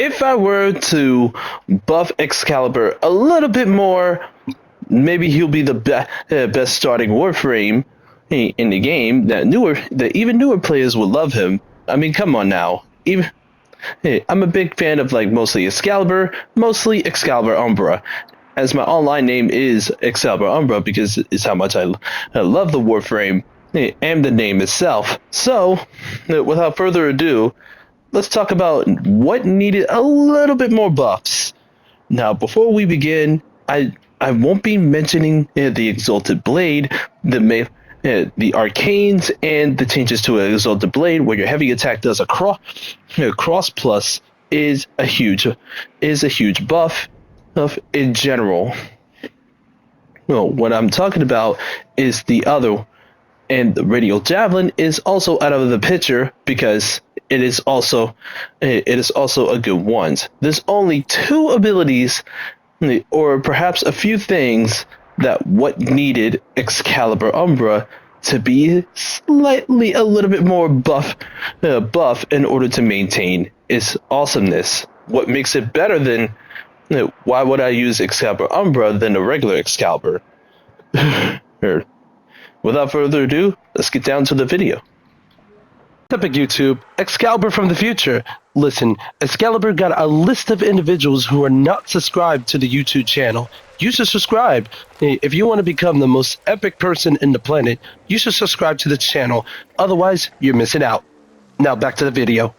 if I were to buff Excalibur a little bit more, maybe he'll be the best starting Warframe in the game. That even newer players will love him. I mean, come on now. I'm a big fan of mostly ExcaliburUmbra, as my online name is ExcaliburUmbra because it's how much I love the Warframe and the name itself. So, without further ado, let's talk about what needed a little bit more buffs. Now, before we begin, I won't be mentioning the Exalted Blade, the arcanes, and the changes to an Exalted Blade, where your heavy attack does a cross plus is a huge buff in general. Well, what I'm talking about is the other, and the Radial Javelin is also out of the picture because it is also a good one. There's only two abilities, or perhaps a few things, that what needed ExcaliburUmbra to be slightly a little bit more buff in order to maintain its awesomeness. What makes it better than, why would I use ExcaliburUmbra than a regular Excalibur? Without further ado, let's get down to the video. What's up, YouTube? Excalibur from the future. Listen, Excalibur got a list of individuals who are not subscribed to the YouTube channel. You should subscribe. If you want to become the most epic person in the planet, you should subscribe to the channel. Otherwise, you're missing out. Now back to the video.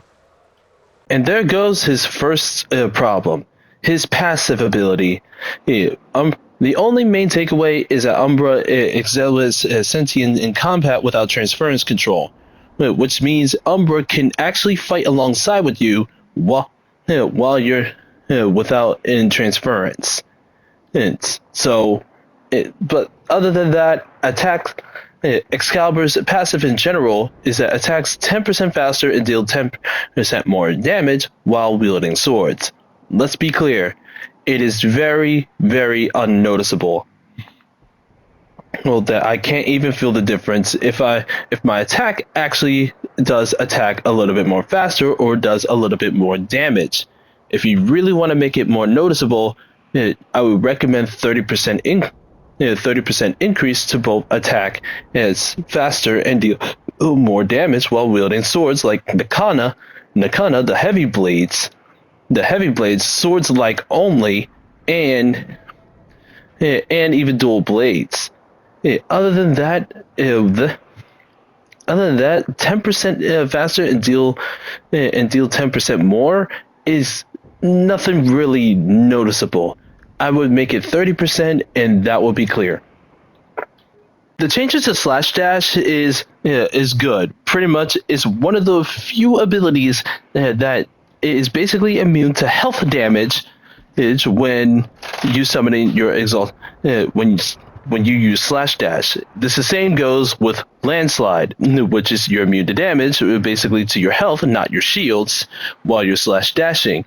And there goes his first problem. His passive ability. The only main takeaway is that Umbra excels sentient in combat without transference control, which means Umbra can actually fight alongside with you while you're without in transference. But other than that, Excalibur's passive in general is that attacks 10% faster and deal 10% more damage while wielding swords. Let's be clear, it is very, very unnoticeable. Well, that I can't even feel the difference if my attack actually does attack a little bit more faster or does a little bit more damage. If you really want to make it more noticeable, I would recommend 30% increase to both attack as faster and deal more damage while wielding swords like Nakana, the heavy blades, swords like only, and even dual blades. Other than that, 10% faster and deal 10% more is nothing really noticeable. I would make it 30%, and that would be clear. The changes to slash dash is good. Pretty much, it's one of the few abilities that is basically immune to health damage when you summoning your exalt when you use slash dash. The same goes with landslide, which is you're immune to damage, basically to your health and not your shields, while you're slash dashing.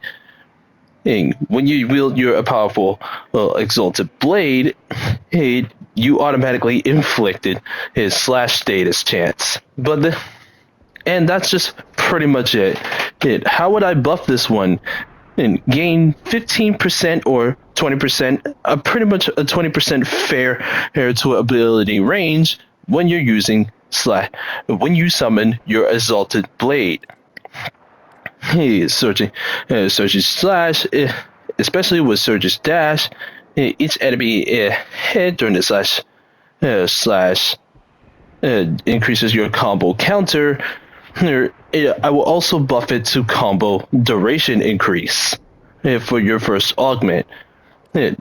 When you wield your powerful exalted blade, you automatically inflicted his slash status chance. And that's just pretty much it. How would I buff this one? And gain 15% or 20%, pretty much a 20% fair to ability range when you're using when you summon your exalted blade. Surging slash, especially with Surge's dash, each enemy hit during the slash increases your combo counter. I will also buff it to combo duration increase for your first augment.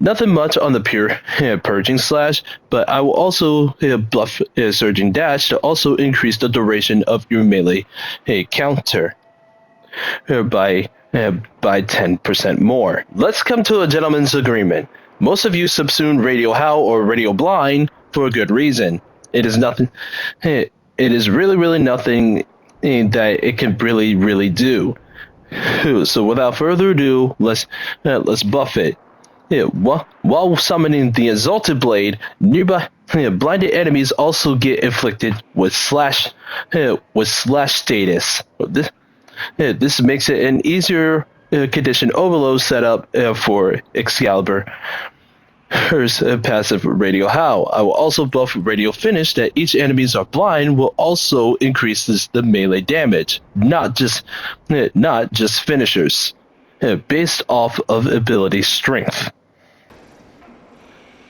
Nothing much on the pure purging slash, but I will also buff surging dash to also increase the duration of your melee counter by 10% more. Let's come to a gentleman's agreement. Most of you subsume Radio Howl or Radio Blind for a good reason. It is nothing. It is really nothing that it can really do. So without further ado, let's buff it. While summoning the Exalted Blade, nearby blinded enemies also get inflicted with slash status. This makes it an easier condition overload setup for Excalibur. Here's a passive radial how. I will also buff radial finish that each enemies are blind will also increases the melee damage, not just finishers, based off of ability strength.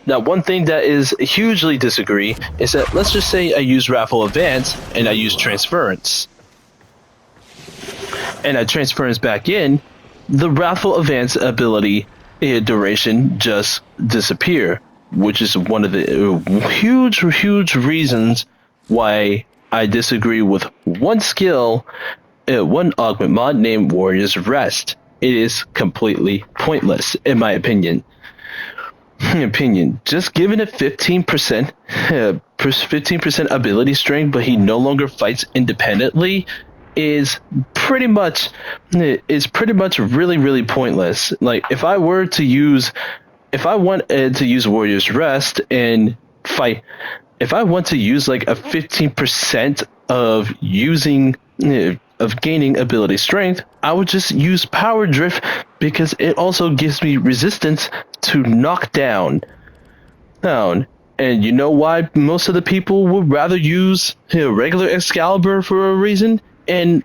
Now, one thing that is hugely disagree is that let's just say I use Raffle Advance and I use Transference. And I Transference back in, the Raffle Advance ability duration just disappear, which is one of the huge reasons why I disagree with one skill, one augment mod named Warrior's Rest. It is completely pointless, in my opinion. Just giving it 15% ability strength, but he no longer fights independently, is pretty much really pointless. Like if I want to use Warrior's Rest and fight, if I want to use like a 15% of gaining ability strength, I would just use Power Drift because it also gives me resistance to knock down. And you know why most of the people would rather use regular Excalibur for a reason? And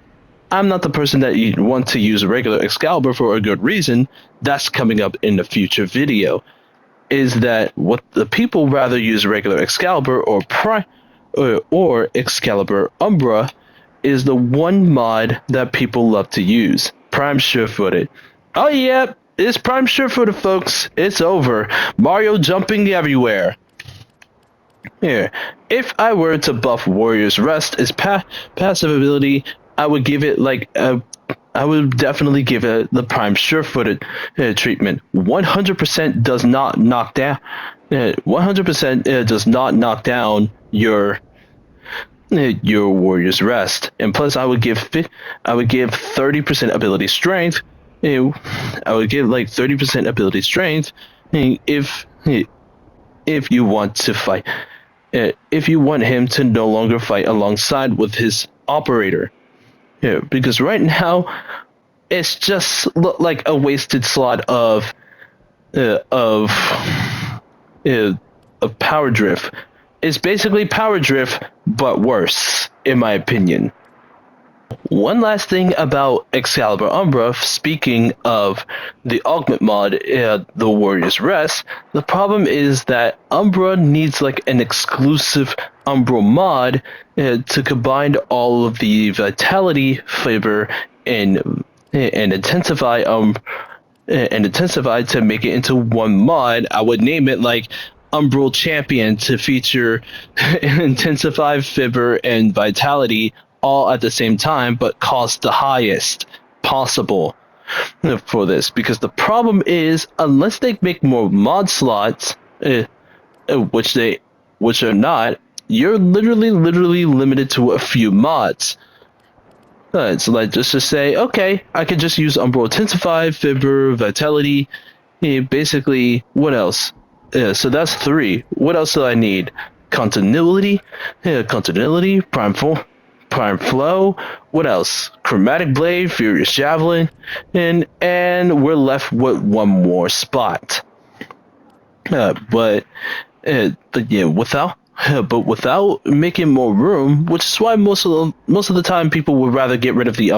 I'm not the person that you want to use regular Excalibur for a good reason. That's coming up in the future video. Is that what the people rather use regular Excalibur or ExcaliburUmbra is the one mod that people love to use. Prime Sure-Footed. Oh yeah, it's Prime Sure-Footed, folks. It's over. Mario jumping everywhere. Here, if I were to buff Warrior's Rest as passive ability, I would give it I would definitely give it the Prime Sure-Footed treatment. 100% does not knock down. 100% does not knock down your Warrior's Rest, and plus I would give 30% ability strength. I would give like 30% ability strength if you want to fight. If you want him to no longer fight alongside with his operator. Yeah, because right now it's just like a wasted slot of Power Drift. It's basically Power Drift, but worse, in my opinion. One last thing about ExcaliburUmbra, speaking of the augment mod, the Warrior's Rest, the problem is that Umbra needs like an exclusive Umbra mod to combine all of the vitality, flavor, and intensify to make it into one mod. I would name it like Umbral Champion to feature intensify, fibber, and vitality all at the same time, but cost the highest possible for this. Because the problem is, unless they make more mod slots, which are not, you're literally limited to a few mods. So like just to say, okay, I can just use Umbral Intensify, Fibber, Vitality. Basically, what else? So that's 3. What else do I need? Continuity, Prime Flow, what else? Chromatic Blade, Furious Javelin, and we're left with one more spot. But yeah, without making more room, which is why most of the time people would rather get rid of the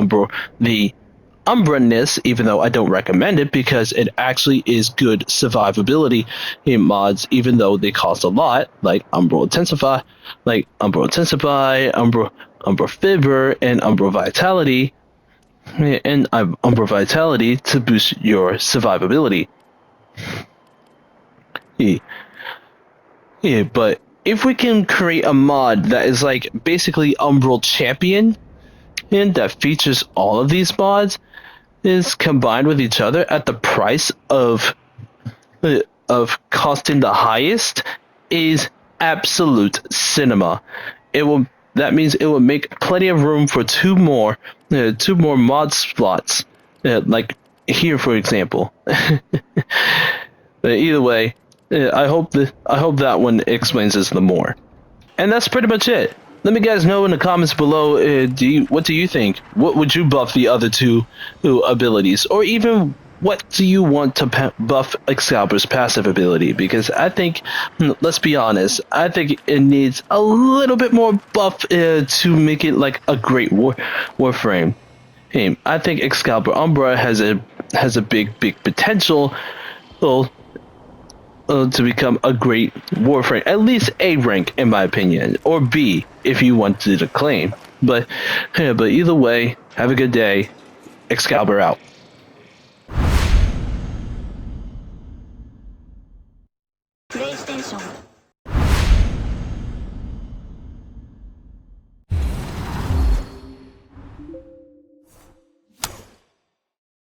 Umbra-ness, even though I don't recommend it because it actually is good survivability in mods, even though they cost a lot, like Umbral Intensify, Umbra Fibber, and Umbra Vitality, and Umbra Vitality to boost your survivability. Yeah, but if we can create a mod that is like basically Umbral Champion, and that features all of these mods, is combined with each other at the price of costing the highest, is absolute cinema. That means it will make plenty of room for two more mod slots, like here for example. Either way, I hope that one explains this the more. And that's pretty much it. Let me guys know in the comments below. What do you think? What would you buff the other two abilities, or even what do you want to buff Excalibur's passive ability? Because I think, let's be honest, I think it needs a little bit more buff to make it like a great Warframe. Hey, I think ExcaliburUmbra has a big potential. Well, to become a great Warframe, at least A rank in my opinion, or B if you wanted to claim. But either way, have a good day. Excalibur out. PlayStation